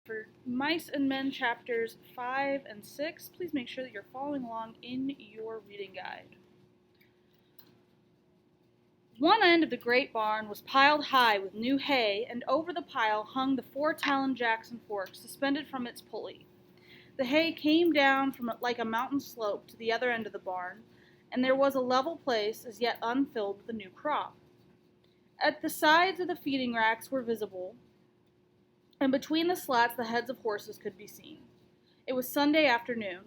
for Mice and Men chapters 5 and 6. Please make sure that you're following along in your reading guide. One end of the great barn was piled high with new hay, and over the pile hung the 4-talon Jackson fork suspended from its pulley. The hay came down from like a mountain slope to the other end of the barn, and there was a level place as yet unfilled with the new crop. At the sides of the feeding racks were visible, and between the slats the heads of horses could be seen. It was Sunday afternoon.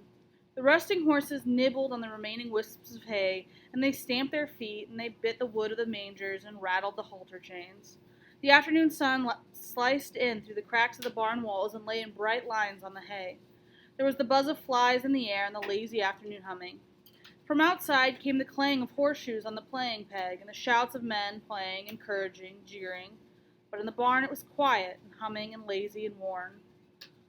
The resting horses nibbled on the remaining wisps of hay, and they stamped their feet, and they bit the wood of the mangers and rattled the halter chains. The afternoon sun sliced in through the cracks of the barn walls and lay in bright lines on the hay. There was the buzz of flies in the air and the lazy afternoon humming. From outside came the clang of horseshoes on the playing peg, and the shouts of men playing, encouraging, jeering. But in the barn it was quiet and humming and lazy and worn.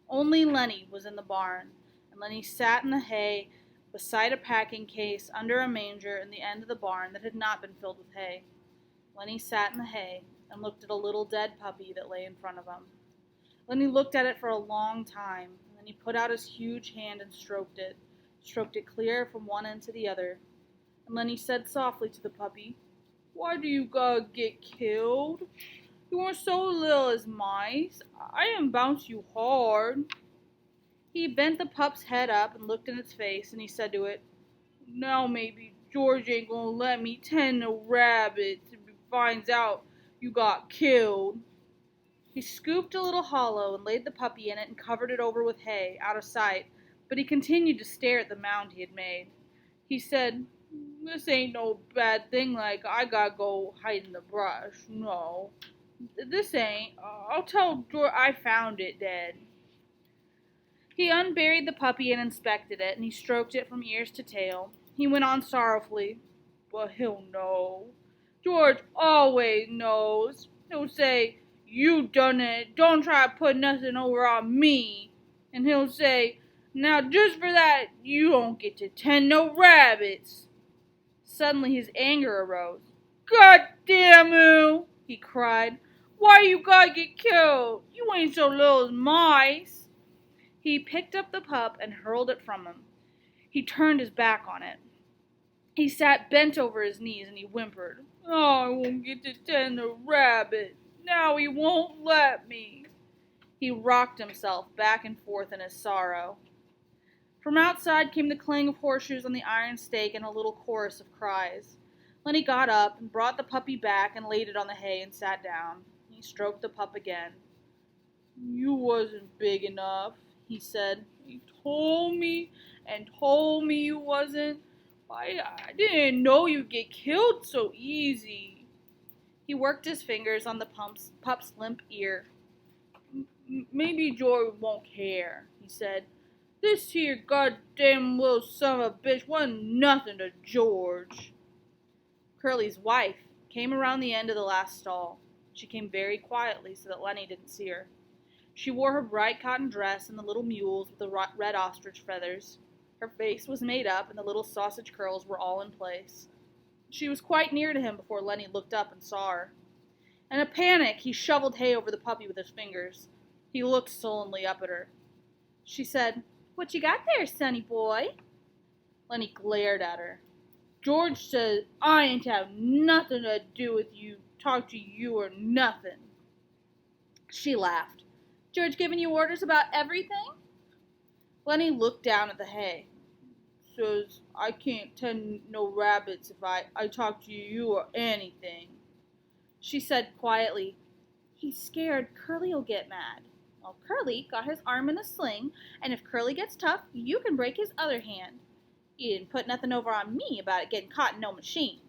Only Lenny was in the barn, and Lenny sat in the hay beside a packing case under a manger in the end of the barn that had not been filled with hay. Lenny sat in the hay and looked at a little dead puppy that lay in front of him. Lenny looked at it for a long time, and then he put out his huge hand and stroked it clear from one end to the other. And Lenny said softly to the puppy, "Why do you gotta get killed? You are so little as mice. I didn't bounce you hard." He bent the pup's head up and looked in its face, and he said to it, "Now maybe George ain't gonna let me tend no rabbits if he finds out you got killed." He scooped a little hollow and laid the puppy in it and covered it over with hay, out of sight, but he continued to stare at the mound he had made. He said, "This ain't no bad thing like I gotta go hide in the brush. No, this ain't. I'll tell George I found it dead." He unburied the puppy and inspected it, and he stroked it from ears to tail. He went on sorrowfully, "But he'll know. George always knows. He'll say, 'You done it. Don't try to put nothing over on me.' And he'll say, 'Now just for that, you don't get to tend no rabbits.'" Suddenly his anger arose. "God damn you!" he cried. "Why you gotta get killed? You ain't so little as mice." He picked up the pup and hurled it from him. He turned his back on it. He sat bent over his knees and he whimpered, "Oh, I won't get to tend the rabbit. Now he won't let me." He rocked himself back and forth in his sorrow. From outside came the clang of horseshoes on the iron stake and a little chorus of cries. Lenny got up and brought the puppy back and laid it on the hay and sat down. He stroked the pup again. "You wasn't big enough," he said. "You told me you wasn't. I didn't know you'd get killed so easy." He worked his fingers on the pup's limp ear. "Maybe George won't care," he said. "This here goddamn little son of a bitch wasn't nothing to George." Curly's wife came around the end of the last stall. She came very quietly so that Lenny didn't see her. She wore her bright cotton dress and the little mules with the red ostrich feathers. Her face was made up and the little sausage curls were all in place. She was quite near to him before Lenny looked up and saw her. In a panic, he shoveled hay over the puppy with his fingers. He looked sullenly up at her. She said, "What you got there, sonny boy?" Lenny glared at her. "George says I ain't to have nothing to do with you, talk to you or nothing." She laughed. "George giving you orders about everything?" Lenny looked down at the hay. "Says I can't tend no rabbits if I talk to you or anything." She said quietly, "He's scared Curly'll get mad." "Well, Curly got his arm in a sling, and if Curly gets tough, you can break his other hand. You didn't put nothing over on me about it getting caught in no machine."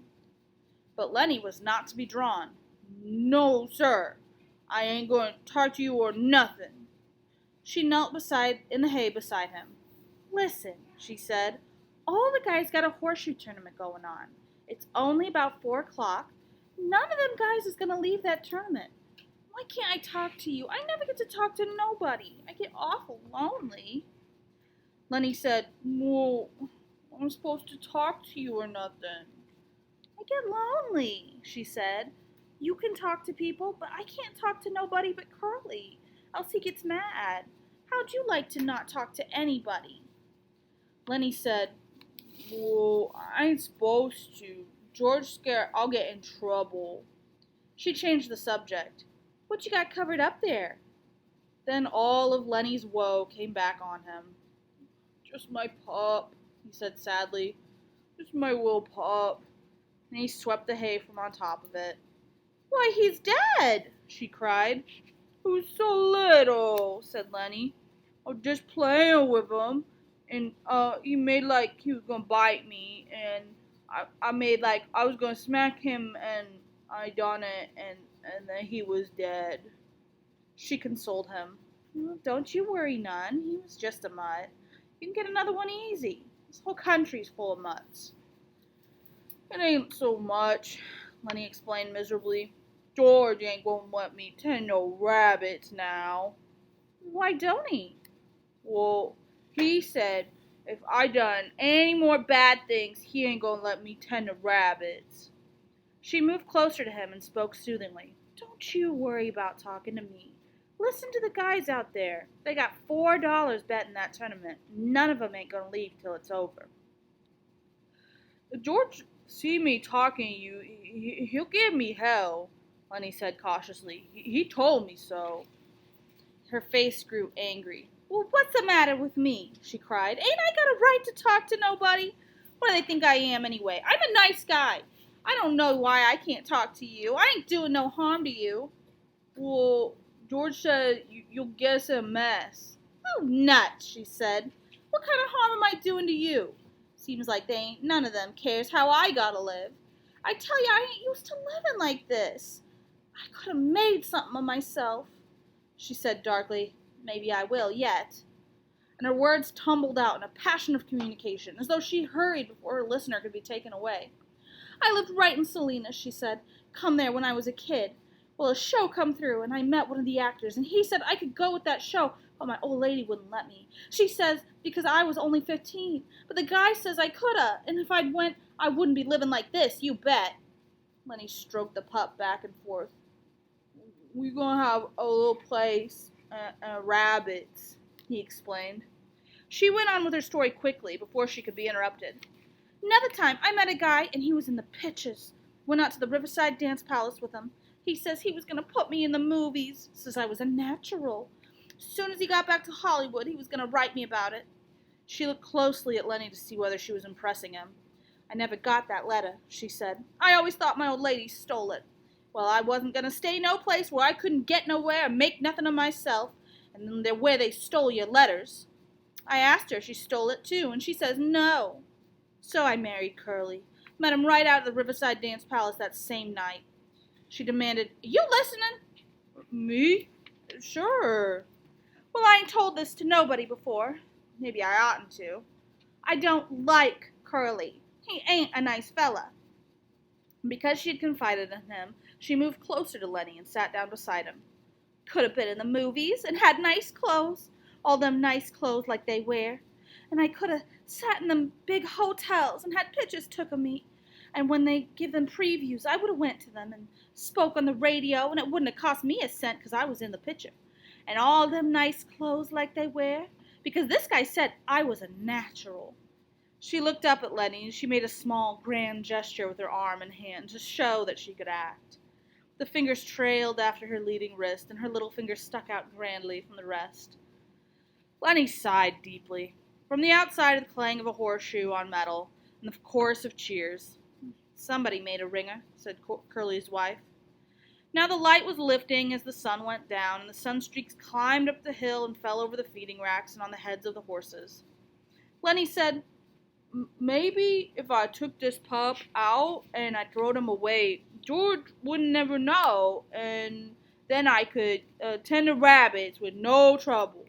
But Lenny was not to be drawn. "No, sir. I ain't going to talk to you or nothing." She knelt in the hay beside him. "Listen," she said. "All the guys got a horseshoe tournament going on. It's only about 4 o'clock. None of them guys is going to leave that tournament. Why can't I talk to you? I never get to talk to nobody. I get awful lonely." Lenny said, "Well, I'm supposed to talk to you or nothing." "I get lonely," she said. "You can talk to people, but I can't talk to nobody but Curly. else he gets mad. How'd you like to not talk to anybody? Lenny said, well, I ain't supposed to. George's scared I'll get in trouble. She changed the subject. What you got covered up there? Then all of Lenny's woe came back on him. Just my pup, he said sadly. Just my little pup. And he swept the hay from on top of it. Why, he's dead, she cried. Who's so little, said Lenny. I was just playing with him, and he made like he was gonna bite me, and I made like I was gonna smack him, and I done it, and then he was dead. She consoled him. Well, don't you worry none, he was just a mutt. You can get another one easy. This whole country's full of mutts. It ain't so much, Lenny explained miserably. George ain't gonna let me tend no rabbits now. Why don't he? Well, he said if I done any more bad things, he ain't gonna let me tend to rabbits. She moved closer to him and spoke soothingly. Don't you worry about talking to me. Listen to the guys out there. They got $4 betting that tournament. None of them ain't gonna leave till it's over. If George see me talking to you, he'll give me hell, Lenny said cautiously. He told me so. Her face grew angry. Well, what's the matter with me? She cried. Ain't I got a right to talk to nobody? What do they think I am anyway? I'm a nice guy. I don't know why I can't talk to you. I ain't doing no harm to you. Well, George said you'll get us in a mess. Oh, nuts, she said. What kind of harm am I doing to you? Seems like they ain't none of them cares how I gotta live. I tell you, I ain't used to living like this. I could have made something of myself, she said darkly. Maybe I will yet. And her words tumbled out in a passion of communication, as though she hurried before her listener could be taken away. I lived right in Salinas, she said. Come there when I was a kid. Well, a show come through, and I met one of the actors, and he said I could go with that show, but my old lady wouldn't let me. She says because I was only 15, but the guy says I coulda, and if I'd went, I wouldn't be living like this, you bet. Lenny stroked the pup back and forth. We're gonna have a little place, rabbits, he explained. She went on with her story quickly before she could be interrupted. Another time, I met a guy, and he was in the pitches. Went out to the Riverside Dance Palace with him. He says he was going to put me in the movies. Says I was a natural. As soon as he got back to Hollywood, he was going to write me about it. She looked closely at Lenny to see whether she was impressing him. I never got that letter, she said. I always thought my old lady stole it. Well, I wasn't going to stay no place where I couldn't get nowhere and make nothing of myself, and then where they stole your letters. I asked her if she stole it too, and she says no. So I married Curly. Met him right out of the Riverside Dance Palace that same night. She demanded, you listening? Me? Sure. Well, I ain't told this to nobody before. Maybe I oughtn't to. I don't like Curly. He ain't a nice fella. Because she had confided in him, she moved closer to Lenny and sat down beside him. Could have been in the movies and had nice clothes. All them nice clothes like they wear. And I could have sat in them big hotels and had pictures took of me. And when they give them previews, I would have went to them and spoke on the radio, and it wouldn't have cost me a cent because I was in the picture. And all them nice clothes like they wear, because this guy said I was a natural. She looked up at Lenny, and she made a small, grand gesture with her arm and hand to show that she could act. The fingers trailed after her leading wrist, and her little finger stuck out grandly from the rest. Lenny sighed deeply. From the outside of the clang of a horseshoe on metal, and the chorus of cheers. Somebody made a ringer, said Curly's wife. Now the light was lifting as the sun went down, and the sunstreaks climbed up the hill and fell over the feeding racks and on the heads of the horses. Lenny said, maybe if I took this pup out and I throwed him away, George wouldn't never know, and then I could tend to rabbits with no trouble.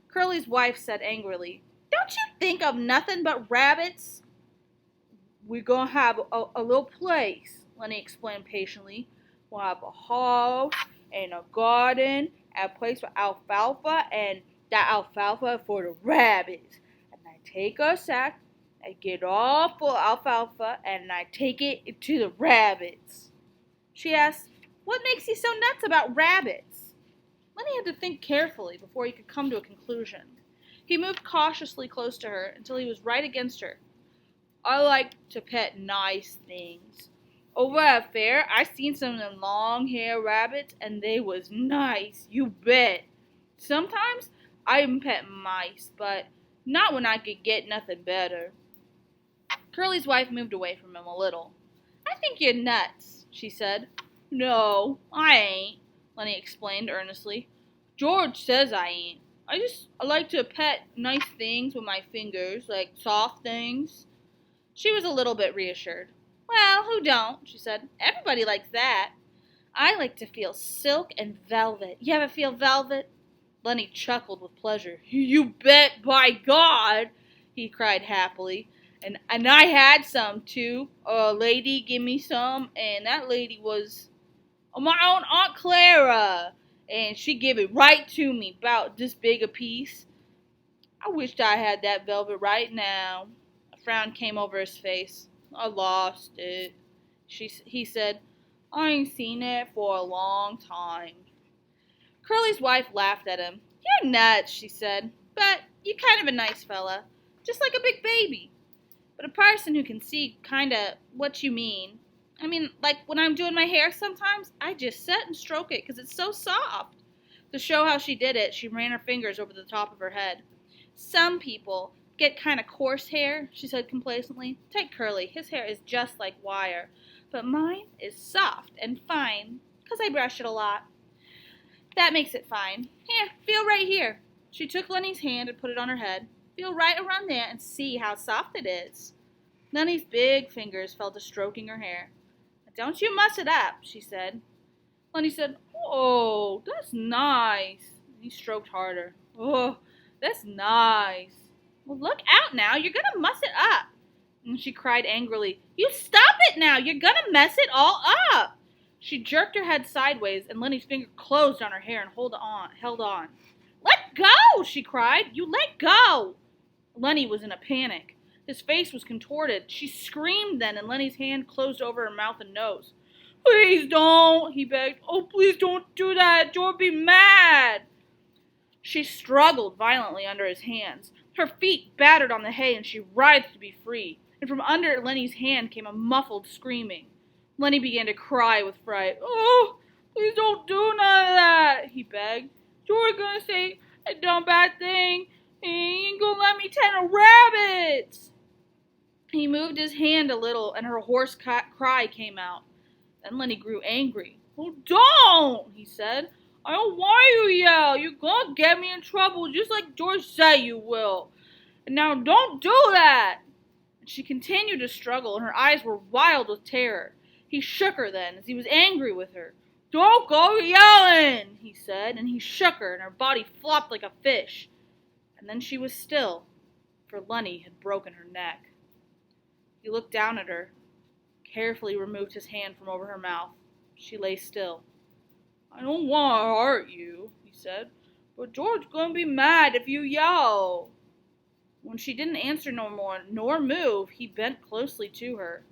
Curly's wife said angrily, don't you think of nothing but rabbits? We're going to have a little place, Lenny explained patiently. We'll have a house and a garden and a place for alfalfa, and that alfalfa for the rabbits. And I take a sack, I get all full of alfalfa, and I take it to the rabbits. She asked, what makes you so nuts about rabbits? Lenny had to think carefully before he could come to a conclusion. He moved cautiously close to her until he was right against her. I like to pet nice things. Over at fair, I seen some of them long-haired rabbits, and they was nice, you bet. Sometimes I even pet mice, but not when I could get nothing better. Curly's wife moved away from him a little. I think you're nuts, she said. No, I ain't, Lenny explained earnestly. George says I ain't. I like to pet nice things with my fingers, like soft things. She was a little bit reassured. Well, who don't? She said. Everybody likes that. I like to feel silk and velvet. You ever feel velvet? Lenny chuckled with pleasure. You bet, by God, he cried happily. And I had some, too. A lady gave me some, and that lady was my own Aunt Clara. And she gave it right to me, about this big a piece. I wished I had that velvet right now. A frown came over his face. I lost it. He said, I ain't seen it for a long time. Curly's wife laughed at him. You're nuts, she said, but you're kind of a nice fella, just like a big baby. But a person who can see kinda what you mean. I mean, like when I'm doing my hair sometimes, I just sit and stroke it because it's so soft. To show how she did it, she ran her fingers over the top of her head. Some people get kind of coarse hair, she said complacently. Take Curly, his hair is just like wire. But mine is soft and fine, because I brush it a lot. That makes it fine. Here, feel right here. She took Lenny's hand and put it on her head. Feel right around there and see how soft it is. Lenny's big fingers fell to stroking her hair. Don't you muss it up, she said. Lenny said, Oh, that's nice. He stroked harder. Oh, that's nice. Well, look out now. You're going to muss it up. And she cried angrily, You stop it now. You're going to mess it all up. She jerked her head sideways, and Lenny's finger closed on her hair and held on. Let go, she cried. You let go. Lenny was in a panic. His face was contorted. She screamed then, and Lenny's hand closed over her mouth and nose. Please don't, he begged. Oh, please don't do that. George will be mad. She struggled violently under his hands. Her feet battered on the hay, and she writhed to be free. And from under Lenny's hand came a muffled screaming. Lenny began to cry with fright. Oh, please don't do none of that, he begged. George's gonna say a dumb bad thing. He ain't gonna let me tend a rabbits. He moved his hand a little, and her hoarse cry came out. Then Lenny grew angry. Oh, don't, he said. I don't want you to yell. You're gonna get me in trouble just like George said you will. And now don't do that. And she continued to struggle, and her eyes were wild with terror. He shook her then, as he was angry with her. Don't go yelling, he said, and he shook her, and her body flopped like a fish. And then she was still, for Lenny had broken her neck. He looked down at her, carefully removed his hand from over her mouth. She lay still. I don't want to hurt you, he said, but George's going to be mad if you yell. When she didn't answer no more, nor move, he bent closely to her.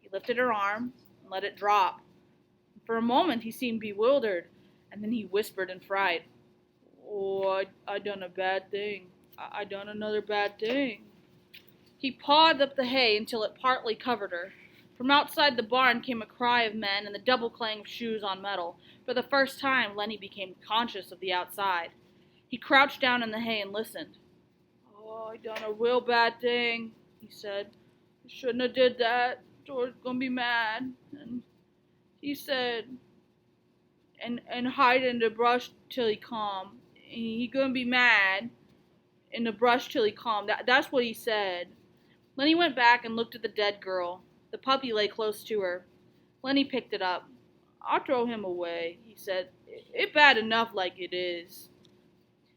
He lifted her arm and let it drop. For a moment he seemed bewildered, and then he whispered in fright, Oh, I done a bad thing. I done another bad thing. He pawed up the hay until it partly covered her. From outside the barn came a cry of men and the double clang of shoes on metal. For the first time, Lenny became conscious of the outside. He crouched down in the hay and listened. Oh, I done a real bad thing, he said. I shouldn't have did that. George's gonna be mad. And he said, and hide in the brush till he calm. He gonna be mad in the brush till he calm. That's what he said. Lenny went back and looked at the dead girl. The puppy lay close to her. Lenny picked it up. I'll throw him away, he said. It's bad enough like it is.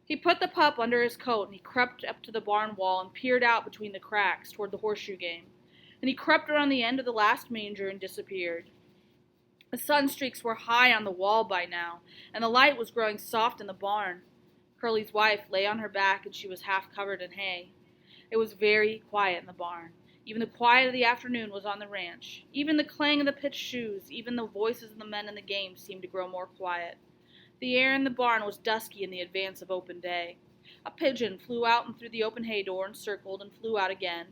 He put the pup under his coat, and he crept up to the barn wall and peered out between the cracks toward the horseshoe game. And he crept around the end of the last manger and disappeared. The sun streaks were high on the wall by now, and the light was growing soft in the barn. Curly's wife lay on her back, and she was half covered in hay. It was very quiet in the barn. Even the quiet of the afternoon was on the ranch. Even the clang of the pitched shoes, even the voices of the men in the game seemed to grow more quiet. The air in the barn was dusky in the advance of open day. A pigeon flew out and through the open hay door and circled and flew out again.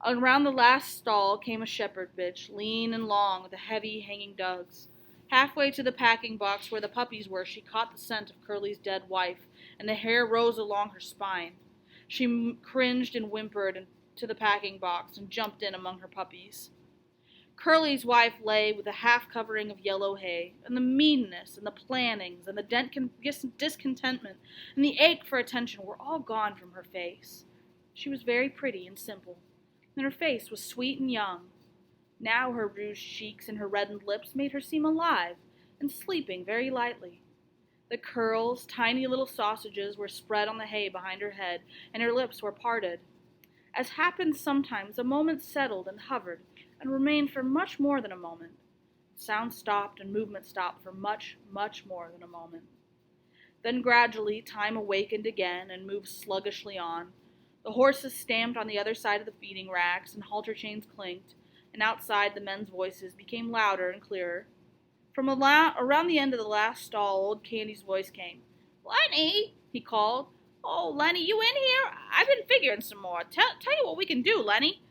Around the last stall came a shepherd bitch, lean and long, with a heavy hanging dugs. Halfway to the packing box where the puppies were, she caught the scent of Curly's dead wife, and the hair rose along her spine. She cringed and whimpered to the packing box and jumped in among her puppies. Curly's wife lay with a half covering of yellow hay, and the meanness and the plannings and the discontentment and the ache for attention were all gone from her face. She was very pretty and simple, and her face was sweet and young. Now her rouged cheeks and her reddened lips made her seem alive and sleeping very lightly. The curls, tiny little sausages, were spread on the hay behind her head, and her lips were parted. As happens sometimes, a moment settled and hovered, and remained for much more than a moment. Sound stopped and movement stopped for much, much more than a moment. Then gradually time awakened again and moved sluggishly on. The horses stamped on the other side of the feeding racks, and halter chains clinked, and outside the men's voices became louder and clearer. From around the end of the last stall, old Candy's voice came. "Lenny," he called. "Oh, Lenny, you in here? I've been figuring some more. Tell you what we can do, Lenny."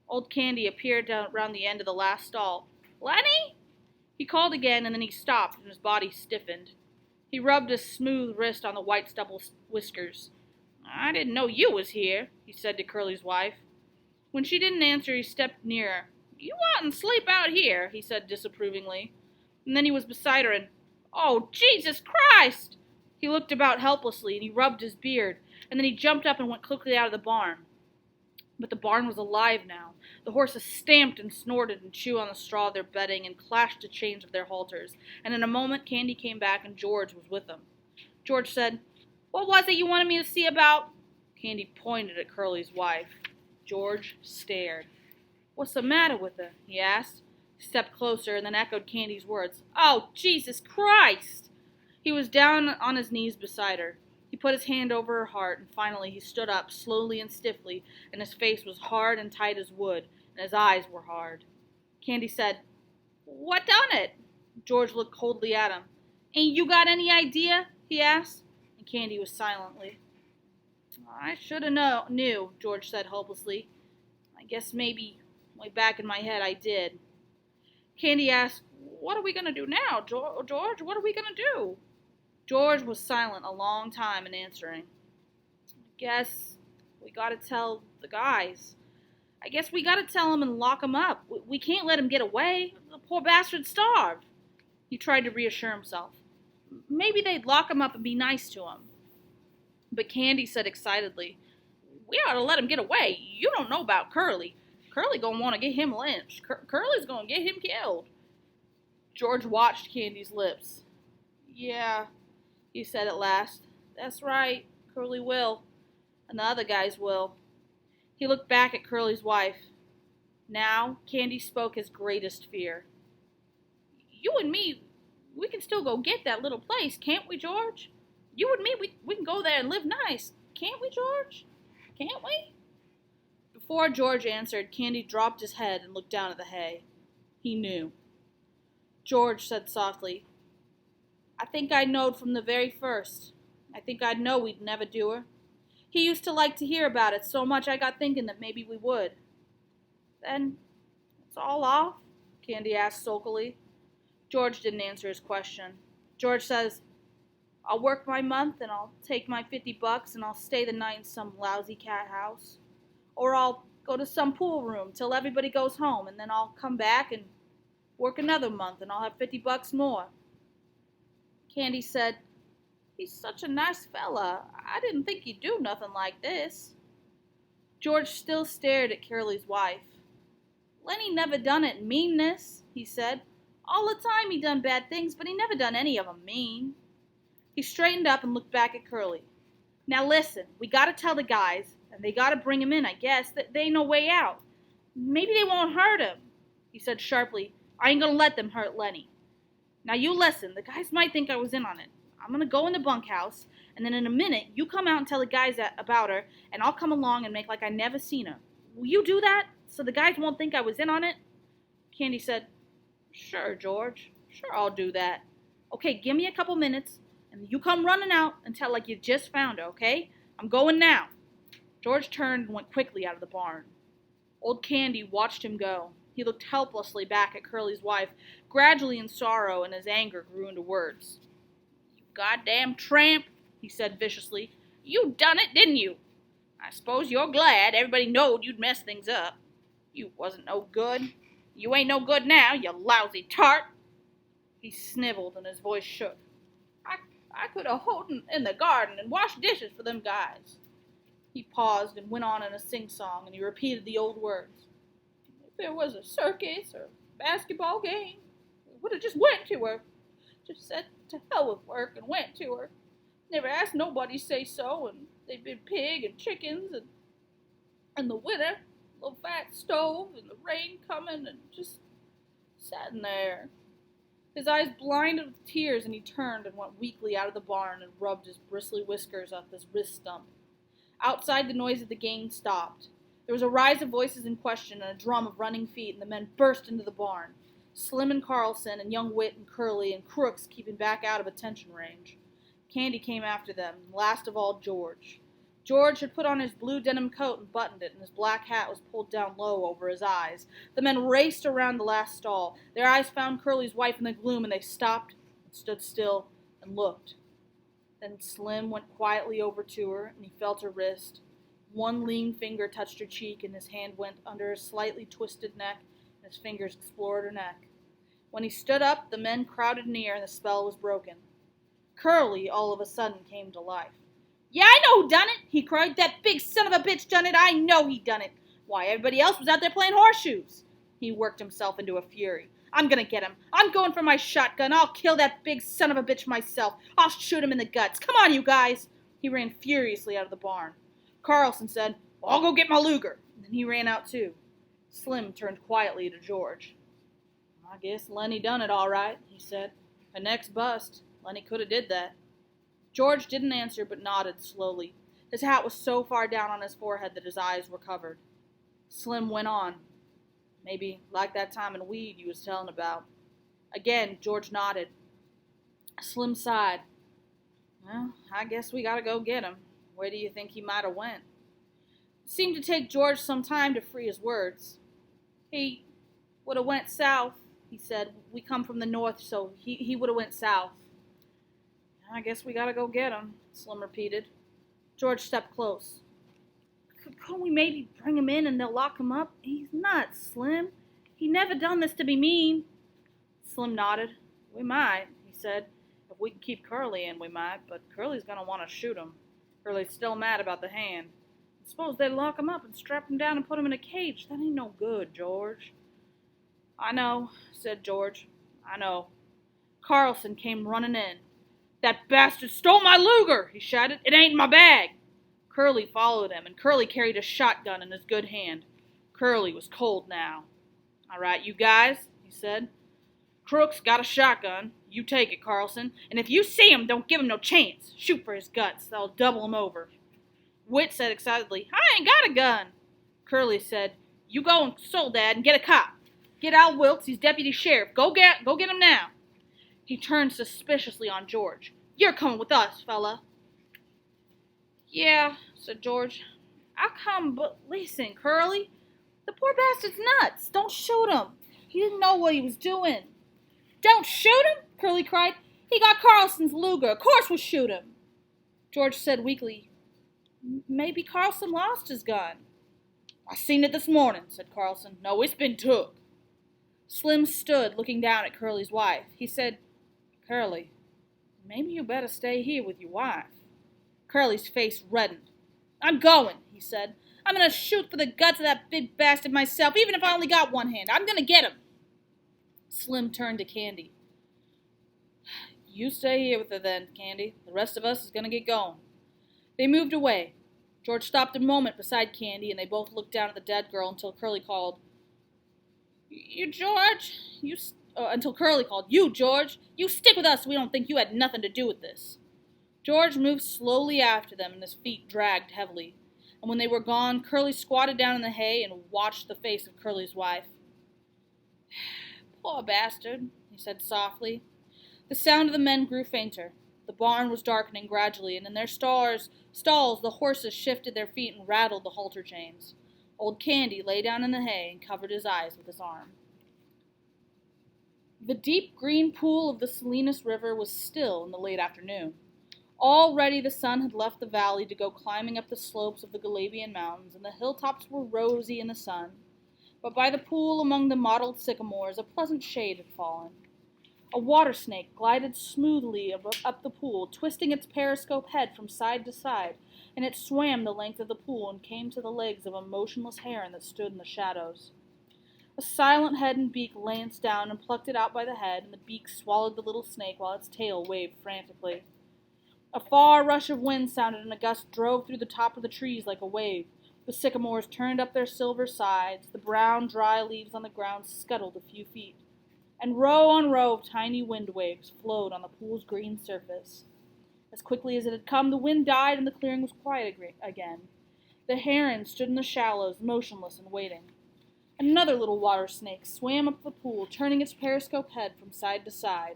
Old Candy appeared around the end of the last stall. "Lenny?" He called again, and then he stopped, and his body stiffened. He rubbed his smooth wrist on the white stubble whiskers. "I didn't know you was here," he said to Curly's wife. When she didn't answer, he stepped nearer. "You oughtn't sleep out here," he said disapprovingly. And then he was beside her, and, "Oh, Jesus Christ!" He looked about helplessly, and he rubbed his beard, and then he jumped up and went quickly out of the barn. But the barn was alive now. The horses stamped and snorted and chewed on the straw of their bedding and clashed the chains of their halters, and in a moment Candy came back and George was with them. George said, "What was it you wanted me to see about?" Candy pointed at Curly's wife. George stared. "What's the matter with her?" he asked. He stepped closer and then echoed Candy's words. "Oh, Jesus Christ!" He was down on his knees beside her. He put his hand over her heart, and finally he stood up slowly and stiffly, and his face was hard and tight as wood, and his eyes were hard. Candy said, "What done it?" George looked coldly at him. "Ain't you got any idea?" he asked, and Candy was silently. "I should have knew," George said hopelessly. "I guess maybe way back in my head I did." Candy asked, "What are we going to do now, George? What are we going to do?" George was silent a long time in answering. "Guess we got to tell the guys. I guess we got to tell them and lock them up. We can't let him get away. The poor bastard's starved." He tried to reassure himself. Maybe they'd lock him up and be nice to him. But Candy said excitedly, "We ought to let him get away. You don't know about Curly. Curly gonna want to get him lynched. Curly's gonna get him killed." George watched Candy's lips. "Yeah," he said at last. "That's right. Curly will. And the other guys will." He looked back at Curly's wife. Now, Candy spoke his greatest fear. "You and me, we can still go get that little place, can't we, George? You and me, we can go there and live nice. Can't we, George? Can't we?" Before George answered, Candy dropped his head and looked down at the hay. He knew. George said softly, "I think I knowed from the very first. I think I'd know we'd never do her. He used to like to hear about it so much I got thinking that maybe we would." "Then it's all off?" Candy asked sulkily. George didn't answer his question. George says, "I'll work my month and I'll take my $50 and I'll stay the night in some lousy cat house. Or I'll go to some pool room till everybody goes home, and then I'll come back and work another month and I'll have $50 more." Candy said, "He's such a nice fella. I didn't think he'd do nothing like this." George still stared at Curly's wife. "Lenny never done it meanness," he said. "All the time he done bad things, but he never done any of 'em mean." He straightened up and looked back at Curly. "Now listen, we gotta tell the guys, and they gotta bring him in, I guess. There ain't no way out. Maybe they won't hurt him." He said sharply, "I ain't gonna let them hurt Lenny. Now you listen, the guys might think I was in on it. I'm gonna go in the bunkhouse, and then in a minute you come out and tell the guys about her, and I'll come along and make like I never seen her. Will you do that, so the guys won't think I was in on it?" Candy said, "Sure, George. Sure, I'll do that." Okay, give me a couple minutes, and you come running out and tell like you just found her, okay? I'm going now. George turned and went quickly out of the barn. Old Candy watched him go. He looked helplessly back at Curly's wife, gradually in sorrow, and his anger grew into words. "You goddamn tramp," he said viciously. "You done it, didn't you? I suppose you're glad. Everybody knowed you'd mess things up. You wasn't no good. You ain't no good now, you lousy tart." He sniveled and his voice shook. I could have hoed in the garden and washed dishes for them guys." He paused and went on in a sing-song, and he repeated the old words. "If there was a circus or basketball game, we would have just went to her. Just said to hell with work and went to her. Never asked nobody say so, and they'd been pig and chickens and the winter, little fat stove and the rain coming and just sat in there." His eyes blinded with tears, and he turned and went weakly out of the barn and rubbed his bristly whiskers off his wrist stump. Outside, the noise of the game stopped. There was a rise of voices in question and a drum of running feet, and the men burst into the barn. Slim and Carlson and young Whit and Curly and Crooks keeping back out of attention range. Candy came after them, and last of all George. George had put on his blue denim coat and buttoned it, and his black hat was pulled down low over his eyes. The men raced around the last stall. Their eyes found Curly's wife in the gloom, and they stopped and stood still and looked. Then Slim went quietly over to her, and he felt her wrist. One lean finger touched her cheek, and his hand went under her slightly twisted neck, and his fingers explored her neck. When he stood up, the men crowded near, and the spell was broken. Curly all of a sudden came to life. "Yeah, I know who done it," he cried. "That big son of a bitch done it. I know he done it. Why, everybody else was out there playing horseshoes." He worked himself into a fury. "I'm gonna get him. I'm going for my shotgun. I'll kill that big son of a bitch myself. I'll shoot him in the guts. Come on, you guys." He ran furiously out of the barn. Carlson said, "I'll go get my Luger." And then he ran out too. Slim turned quietly to George. "I guess Lenny done it all right," he said. "Her neck's bust. Lenny could have did that." George didn't answer, but nodded slowly. His hat was so far down on his forehead that his eyes were covered. Slim went on. "Maybe like that time in Weed you was telling about." Again, George nodded. Slim sighed. "Well, I guess we gotta go get him. Where do you think he might have went?" It seemed to take George some time to free his words. "He would have went south," he said. "We come from the north, so he would have went south." "I guess we gotta go get him," Slim repeated. George stepped close. "Couldn't we maybe bring him in and they'll lock him up? He's nuts, Slim. He never done this to be mean." Slim nodded. "We might," he said. "If we can keep Curly in, we might, but Curly's gonna want to shoot him. Curly's still mad about the hand. Suppose they lock him up and strap him down and put him in a cage. That ain't no good, George." "I know," said George. "I know." Carlson came running in. "That bastard stole my Luger," he shouted. "It ain't in my bag." Curly followed him, and Curly carried a shotgun in his good hand. Curly was cold now. "All right, you guys," he said. "Crook's got a shotgun. You take it, Carlson. And if you see him, don't give him no chance. Shoot for his guts. That'll double him over." Whit said excitedly, "I ain't got a gun." Curly said, "You go and Soledad and get a cop. Get Al Wilkes, he's deputy sheriff. Go get him now." He turned suspiciously on George. "You're coming with us, fella." "Yeah," said George. "I'll come, but listen, Curly. The poor bastard's nuts. Don't shoot him. He didn't know what he was doing." "Don't shoot him?" Curly cried. "He got Carlson's Luger. Of course we'll shoot him." George said weakly, "Maybe Carlson lost his gun." "I seen it this morning," said Carlson. "No, it's been took." Slim stood looking down at Curly's wife. He said, "Curly, maybe you better stay here with your wife." Curly's face reddened. "I'm going," he said. "I'm going to shoot for the guts of that big bastard myself, even if I only got one hand. I'm going to get him." Slim turned to Candy. "You stay here with her then, Candy. The rest of us is going to get going." They moved away. George stopped a moment beside Candy, and they both looked down at the dead girl until Curly called, "You, George, until Curly called, "You, George, you stick with us so we don't think you had nothing to do with this." George moved slowly after them, and his feet dragged heavily. And when they were gone, Curly squatted down in the hay and watched the face of Curly's wife. "Poor bastard," he said softly. The sound of the men grew fainter. The barn was darkening gradually, and in their stalls the horses shifted their feet and rattled the halter chains. Old Candy lay down in the hay and covered his eyes with his arm. The deep green pool of the Salinas River was still in the late afternoon. Already the sun had left the valley to go climbing up the slopes of the Galabian Mountains, and the hilltops were rosy in the sun. But by the pool among the mottled sycamores a pleasant shade had fallen. A water snake glided smoothly up the pool, twisting its periscope head from side to side, and it swam the length of the pool and came to the legs of a motionless heron that stood in the shadows. A silent head and beak lanced down and plucked it out by the head, and the beak swallowed the little snake while its tail waved frantically. A far rush of wind sounded, and a gust drove through the top of the trees like a wave. The sycamores turned up their silver sides, the brown, dry leaves on the ground scuttled a few feet, and row on row of tiny wind waves flowed on the pool's green surface. As quickly as it had come, the wind died and the clearing was quiet again. The heron stood in the shallows, motionless and waiting. Another little water snake swam up the pool, turning its periscope head from side to side.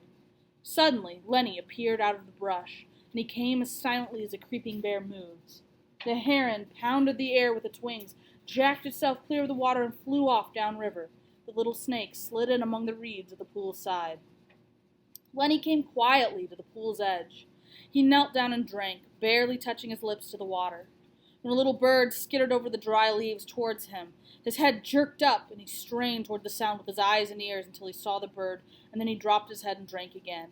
Suddenly, Lenny appeared out of the brush, and he came as silently as a creeping bear moves. The heron pounded the air with its wings, jacked itself clear of the water, and flew off downriver. The little snake slid in among the reeds at the pool's side. Lenny came quietly to the pool's edge. He knelt down and drank, barely touching his lips to the water. When a little bird skittered over the dry leaves towards him, his head jerked up, and he strained toward the sound with his eyes and ears until he saw the bird, and then he dropped his head and drank again.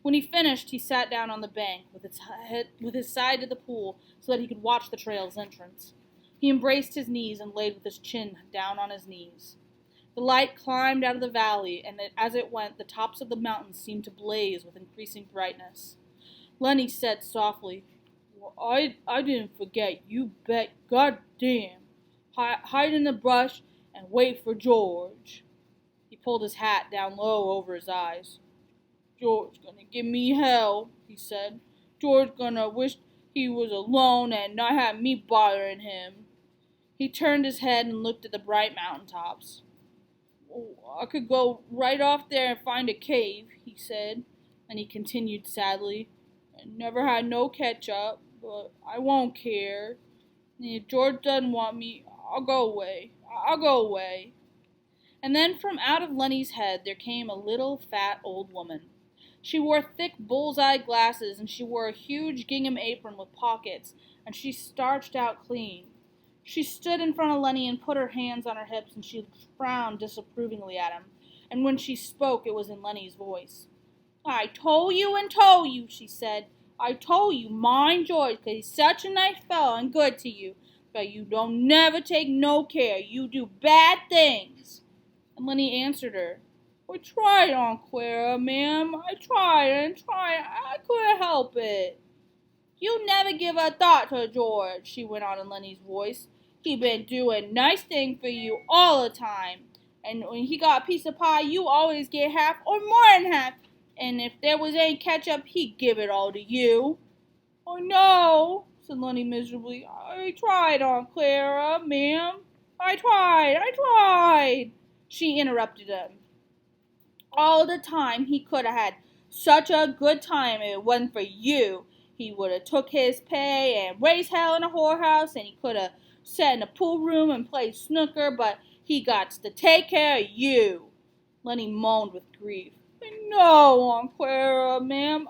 When he finished, he sat down on the bank with his side to the pool so that he could watch the trail's entrance. He embraced his knees and laid with his chin down on his knees. The light climbed out of the valley, and as it went, the tops of the mountains seemed to blaze with increasing brightness. Lenny said softly, "Well, I didn't forget, you bet. Goddamn. Hide in the brush and wait for George." He pulled his hat down low over his eyes. "George gonna give me hell," he said. "George gonna wish he was alone and not have me bothering him." He turned his head and looked at the bright mountain tops. "Oh, I could go right off there and find a cave," he said, and he continued sadly, "I never had no ketchup, but I won't care. And if George doesn't want me, I'll go away. I'll go away." And then from out of Lenny's head there came a little fat old woman. She wore thick bull's-eye glasses, and she wore a huge gingham apron with pockets, and she starched out clean. She stood in front of Lenny and put her hands on her hips, and she frowned disapprovingly at him. And when she spoke, it was in Lenny's voice. "I told you," she said. "I told you, mind George, 'cause he's such a nice fellow and good to you. But you don't never take no care. You do bad things." And Lenny answered her, "I tried, Aunt Clara, ma'am. I tried and tried. I couldn't help it." "You never give a thought to George," she went on in Lenny's voice. "He been doing nice things for you all the time. And when he got a piece of pie, you always get half or more than half. And if there was any ketchup, he'd give it all to you." "Oh, no," said Lenny miserably. "I tried, Aunt Clara, ma'am. I tried. She interrupted him. "All the time he could have had such a good time if it wasn't for you. He would have took his pay and raised hell in a whorehouse, and he could have sat in a pool room and played snooker, but he got to take care of you." Lenny moaned with grief. "No, Aunt Clara, ma'am.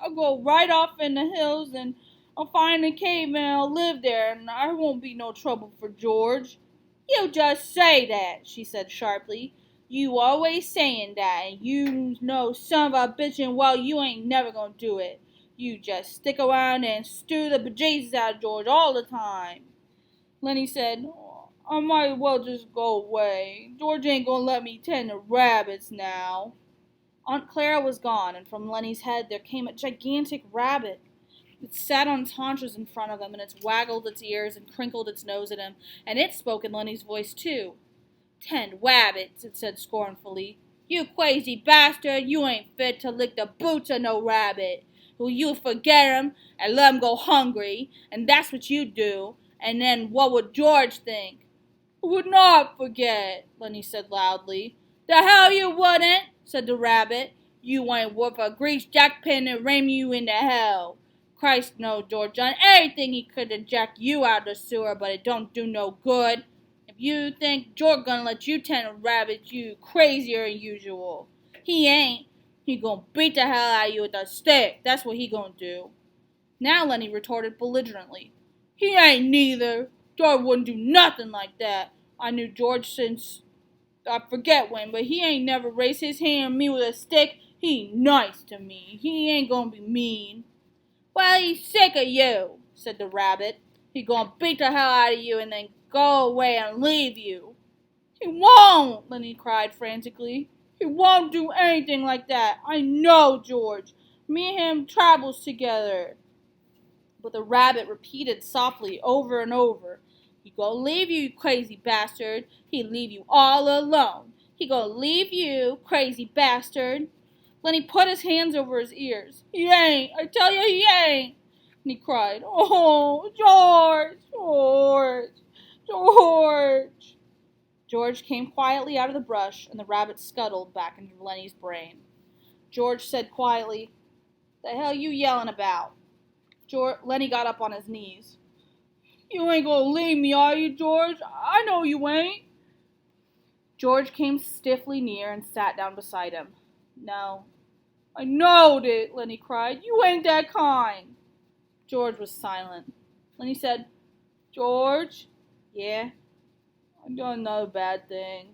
I'll go right off in the hills, and I'll find a cave, and I'll live there, and I won't be no trouble for George." "You just say that," she said sharply. "You always saying that, and you know son of a bitch and well you ain't never gonna do it. You just stick around and stew the bejesus out of George all the time." Lenny said, "I might as well just go away. George ain't gonna let me tend the rabbits now." Aunt Clara was gone, and from Lenny's head there came a gigantic rabbit. It sat on its haunches in front of him, and it waggled its ears and crinkled its nose at him, and it spoke in Lenny's voice too. "Tend wabbits," it said scornfully. "You crazy bastard, you ain't fit to lick the boots of no rabbit. Well, you forget 'em and let 'em go hungry, and that's what you do, and then what would George think?" "I would not forget," Lenny said loudly. "The hell you wouldn't," said the rabbit. You ain't worth a grease jackpin and ram you into hell. Christ no, George done everything he could to jack you out of the sewer, but it don't do no good. If you think George gonna let you tend a rabbit, you crazier than usual. He ain't. He gonna beat the hell out of you with a stick. That's what he gonna do. Now Lenny retorted belligerently. He ain't neither. George wouldn't do nothing like that. I knew George since I forget when, but he ain't never raised his hand at me with a stick. He nice to me. He ain't gonna be mean. Well, he's sick of you, said the rabbit. He gonna beat the hell out of you and then go away and leave you. He won't, Lenny cried frantically. He won't do anything like that. I know George. Me and him travels together. But the rabbit repeated softly over and over. He gonna leave you, you crazy bastard. He leave you all alone. He gonna leave you, crazy bastard. Lenny put his hands over his ears. He ain't. I tell you he ain't. And he cried, Oh, George, George, George. George came quietly out of the brush, and the rabbit scuttled back into Lenny's brain. George said quietly, The hell you yelling about? Lenny got up on his knees. You ain't gonna leave me, are you, George? I know you ain't. George came stiffly near and sat down beside him. No. I knowed it, Lenny cried. You ain't that kind. George was silent. Lenny said, George? Yeah? I done another bad thing.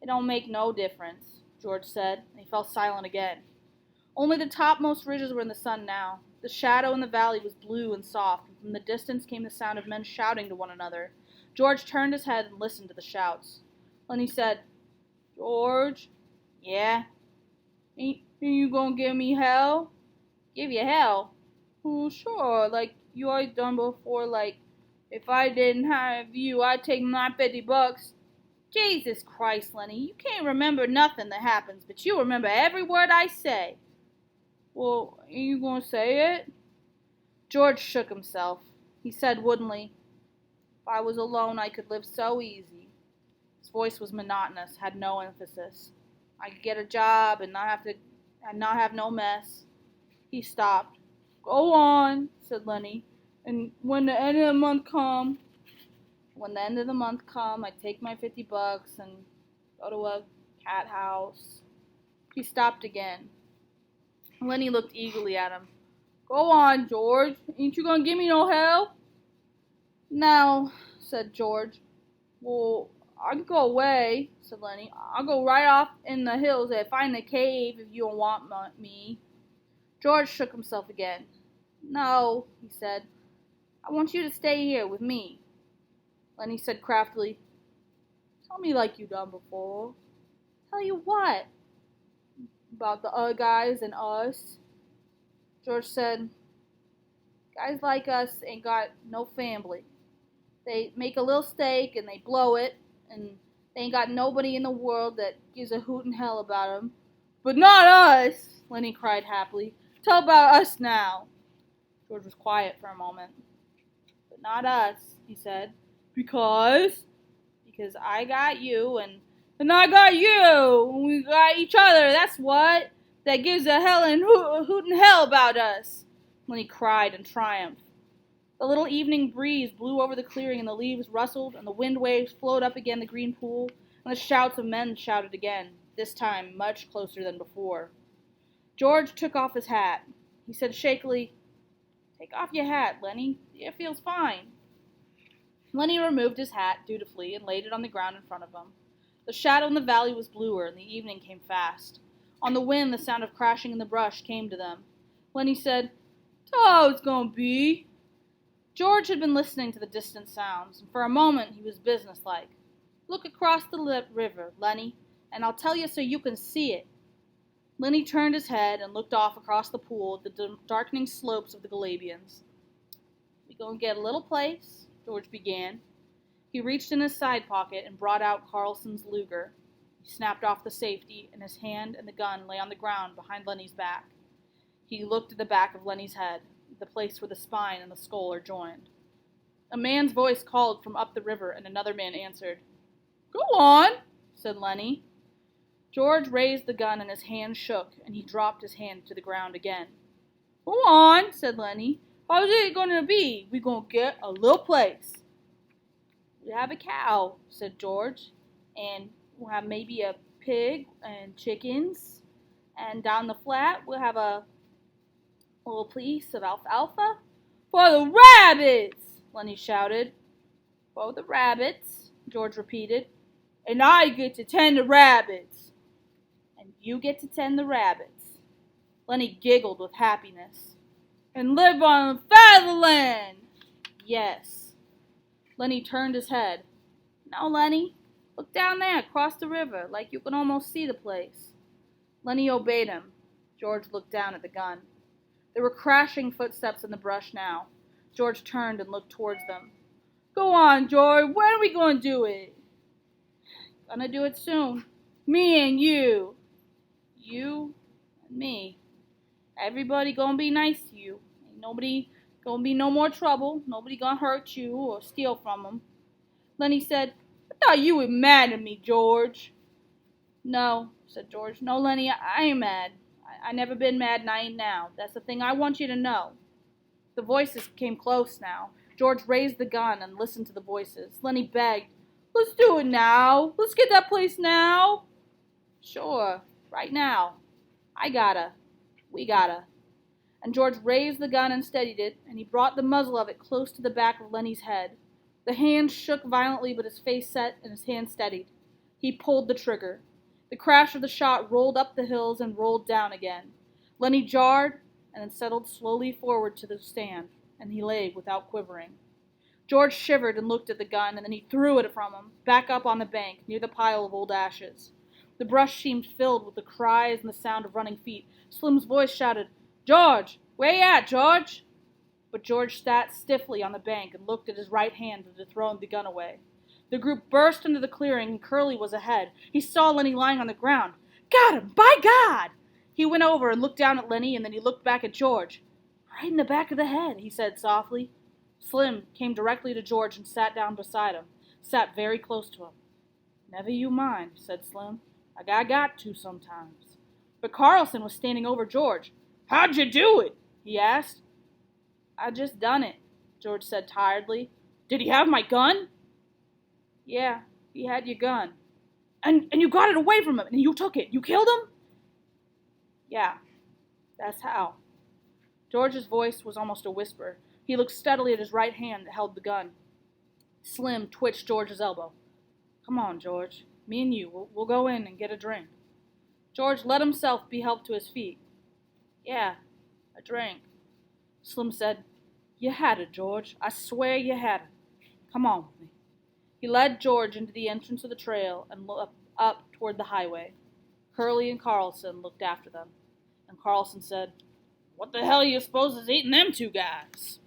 It don't make no difference, George said, and he fell silent again. Only the topmost ridges were in the sun now. The shadow in the valley was blue and soft, and from the distance came the sound of men shouting to one another. George turned his head and listened to the shouts. Lenny said, George? Yeah? Ain't you gonna give me hell? Give you hell? Oh, sure, like you always done before, like, if I didn't have you, I'd take my $50. Jesus Christ, Lenny, you can't remember nothing that happens, but you remember every word I say. Well, are you gonna say it? George shook himself. He said woodenly, If I was alone, I could live so easy. His voice was monotonous, had no emphasis. I could get a job and not have no mess. He stopped. Go on, said Lenny. And when the end of the month come, I'd take my $50 and go to a cat house. He stopped again. Lenny looked eagerly at him. Go on, George. Ain't you gonna give me no help? No, said George. Well, I can go away, said Lenny. I'll go right off in the hills and find a cave if you don't want me. George shook himself again. No, he said. I want you to stay here with me. Lenny said craftily, Tell me like you done before. Tell you what? About the other guys and us. George said, Guys like us ain't got no family. They make a little stake and they blow it, and they ain't got nobody in the world that gives a hoot in hell about them. But not us, Lenny cried happily. Tell about us now. George was quiet for a moment. But not us, he said. Because I got you, and I got you, and we got each other, that's what. That gives a hell and hoot in hell about us, Lenny cried in triumph. The little evening breeze blew over the clearing, and the leaves rustled, and the wind waves flowed up again the green pool, and the shouts of men shouted again, this time much closer than before. George took off his hat. He said shakily, Take off your hat, Lenny. It feels fine. Lenny removed his hat dutifully and laid it on the ground in front of him. The shadow in the valley was bluer, and the evening came fast. On the wind, the sound of crashing in the brush came to them. Lenny said, Tell how it's gonna be. George had been listening to the distant sounds, and for a moment he was businesslike. Look across the river, Lenny, and I'll tell you so you can see it. Lenny turned his head and looked off across the pool at the darkening slopes of the Galabians. We gonna get a little place, George began. He reached in his side pocket and brought out Carlson's Luger. He snapped off the safety, and his hand and the gun lay on the ground behind Lenny's back. He looked at the back of Lenny's head, the place where the spine and the skull are joined. A man's voice called from up the river, and another man answered. Go on, said Lenny. George raised the gun and his hand shook, and he dropped his hand to the ground again. Go on, said Lenny. How's it gonna be? We gonna get a little place. We have a cow, said George, and we'll have maybe a pig and chickens, and down the flat we'll have a little piece of alfalfa. For the rabbits, Lenny shouted. For the rabbits, George repeated. And I get to tend the rabbits. And you get to tend the rabbits. Lenny giggled with happiness. And live on fatherland. Yes. Lenny turned his head. No, Lenny, look down there across the river, like you can almost see the place. Lenny obeyed him. George looked down at the gun. There were crashing footsteps in the brush now. George turned and looked towards them. Go on, George, when are we going to do it? Gonna do it soon. Me and you. You and me. Everybody gonna be nice to you. Ain't nobody gonna be no more trouble. Nobody gonna hurt you or steal from them. Lenny said, I thought you were mad at me, George. No, said George. No, Lenny, I ain't mad. I never been mad and I ain't now. That's the thing I want you to know. The voices came close now. George raised the gun and listened to the voices. Lenny begged, let's do it now. Let's get that place now. Sure, right now. I gotta. We gotta. And George raised the gun and steadied it, and he brought the muzzle of it close to the back of Lenny's head. The hand shook violently, but his face set and his hand steadied. He pulled the trigger. The crash of the shot rolled up the hills and rolled down again. Lenny jarred and then settled slowly forward to the stand, and he lay without quivering. George shivered and looked at the gun, and then he threw it from him, back up on the bank, near the pile of old ashes. The brush seemed filled with the cries and the sound of running feet. Slim's voice shouted, George, where you at, George? But George sat stiffly on the bank and looked at his right hand that had thrown the gun away. The group burst into the clearing, and Curly was ahead. He saw Lenny lying on the ground. Got him, by God! He went over and looked down at Lenny, and then he looked back at George. Right in the back of the head, he said softly. Slim came directly to George and sat down beside him, sat very close to him. Never you mind, said Slim. I got to sometimes. But Carlson was standing over George. How'd you do it? He asked. I just done it, George said tiredly. Did he have my gun? Yeah, he had your gun. And you got it away from him, and you took it. You killed him? Yeah, that's how. George's voice was almost a whisper. He looked steadily at his right hand that held the gun. Slim twitched George's elbow. Come on, George. Me and you, we'll go in and get a drink. George let himself be helped to his feet. Yeah, a drink. Slim said, You had it, George. I swear you had it. Come on with me. He led George into the entrance of the trail and looked up toward the highway. Curly and Carlson looked after them, and Carlson said, What the hell you suppose is eating them two guys?